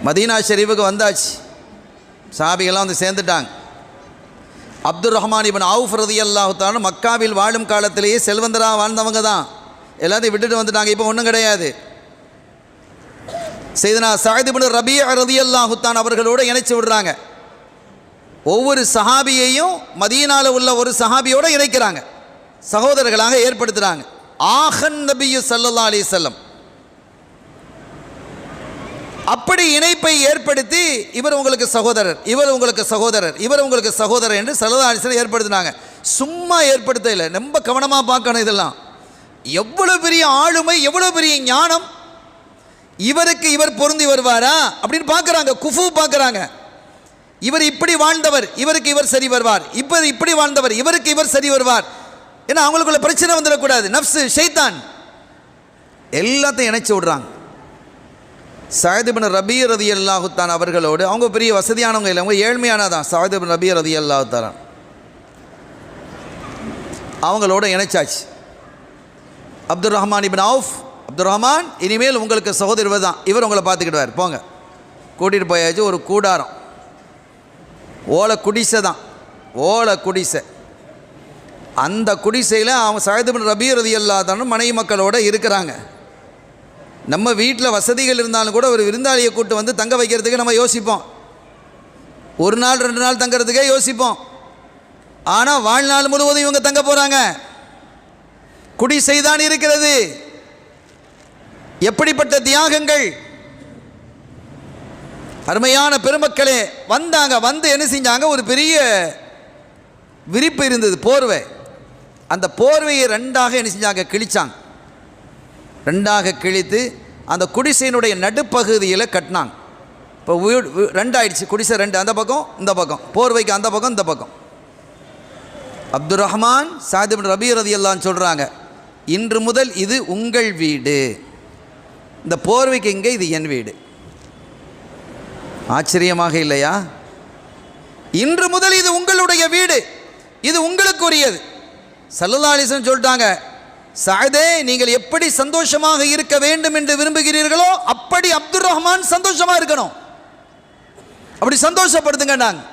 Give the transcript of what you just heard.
Medina ஷெரீஃபுக்கு வந்தாச்சு. சஹாபிகள்லாம் வந்து சேர்ந்துட்டாங்க. அப்துர் ரஹ்மான் இப்னு அவுஃப் ரலியல்லாஹு தஆலா மக்காவில் வாழும் காலத்திலேயே செல்வந்தராக வாழ்ந்தவங்க தான். எல்லாத்தையும் விட்டுட்டு வந்துட்டாங்க. இப்போ ஒன்றும் கிடையாது. சையதுனா சஅத் இப்னு ரபீ ரலியல்லாஹு தஆலா அவர்களோடு இணைச்சு விடுறாங்க. ஒவ்வொரு சஹாபியையும் மதீனாவில் உள்ள ஒரு சஹாபியோடு இணைக்கிறாங்க, சகோதரர்களாக ஏற்படுத்துகிறாங்க. ஆஹன் நபியு ஸல்லல்லாஹு அலைஹி வஸல்லம் அப்படி இணைப்பை ஏற்படுத்தி இவர் உங்களுக்கு சகோதரர், இவர் உங்களுக்கு சகோதரர், இவர் உங்களுக்கு சகோதரர் என்று ஸல்லல்லாஹு அலைஹி வஸல்லம் ஏற்படுத்தினாங்க. சும்மா ஏற்படுத்த இல்லை, ரொம்ப கவனமாக பார்க்கணும். இதெல்லாம் எவ்வளோ பெரிய ஆளுமை, எவ்வளோ பெரிய ஞானம். இவருக்கு இவர் பொருந்தி வருவாரா அப்படின்னு பார்க்குறாங்க, குஃபு பார்க்குறாங்க. இவர் இப்படி வாழ்ந்தவர், இவருக்கு இவர் சரி வருவார். இவர் இப்படி வாழ்ந்தவர், இவருக்கு இவர் சரி வருவார். ஏன்னா அவங்களுக்குள்ள பிரச்சனை வந்துடக்கூடாது. நஃப்ஸு, ஷைத்தான் எல்லாத்தையும் இணைச்சி விடுறாங்க. சஅத் இப்னு ரபீ ரலியல்லாஹு தஆலா அவர்களோடு, அவங்க பெரிய வசதியானவங்க இல்லை, அவங்க ஏழ்மையானதான். சஅத் இப்னு ரபீ ரலியல்லாஹு தஆலா அவங்களோட இணைச்சாச்சு. அப்துர் ரஹ்மான் இப்னு அவுஃப், அப்துர் ரஹ்மான் இனிமேல் உங்களுக்கு சகோதரர் தான், இவர் உங்களை பார்த்துக்கிடுவார், போங்க. கூட்டிகிட்டு போயாச்சு. ஒரு கூடாரம், ஓலை குடிசை தான், ஓலை குடிசை. அந்த குடிசையில் அவங்க சஅத் இப்னு ரபீ ரலியல்லாஹு தஆலா மனைவி மக்களோடு இருக்கிறாங்க. நம்ம வீட்டில் வசதிகள் இருந்தாலும் கூட ஒரு விருந்தாளியை கூட்டு வந்து தங்க வைக்கிறதுக்கு நம்ம யோசிப்போம், ஒரு நாள் 2 நாள் தங்கிறதுக்கே யோசிப்போம். ஆனால் வாழ்நாள் முழுவதும் இவங்க தங்க போகிறாங்க. குடிசைதான் இருக்கிறது. எப்படிப்பட்ட தியாகங்கள்! அருமையான பெருமக்களே, வந்தாங்க. வந்து என்ன செஞ்சாங்க, ஒரு பெரிய விரிப்பு இருந்தது, போர்வை. அந்த போர்வையை 2ஆக என்ன செஞ்சாங்க, கிழிச்சாங்க. 2ஆக கிழித்து அந்த குடிசையினுடைய நடுப்பகுதியில் கட்டினாங்க. இப்போ 2 ஆயிடுச்சு, குடிசை 2, அந்த பக்கம் இந்த பக்கம், போர்வைக்கு அந்த பக்கம் இந்த பக்கம். அப்துர் ரஹ்மான் சஅத் இப்னு ரபீ ரலியல்லாஹு அன்ஹு சொல்கிறாங்க, இன்று முதல் இது உங்கள் வீடு, இந்த போர்வைக்கு இங்கே இது என் வீடு. ஆச்சரியமாக இல்லையா? இன்று முதல் இது உங்களுடைய வீடு, இது உங்களுக்குரியது. ஸல்லல்லாஹு அலைஹி வஸல்லம் சொல்லிட்டாங்க, சஅதே, நீங்கள் எப்படி சந்தோஷமாக இருக்க வேண்டும் என்று விரும்புகிறீர்களோ அப்படி அப்துர் ரஹ்மான் சந்தோஷமாக இருக்கணும், அப்படி சந்தோஷப்படுத்துங்க. நாங்கள்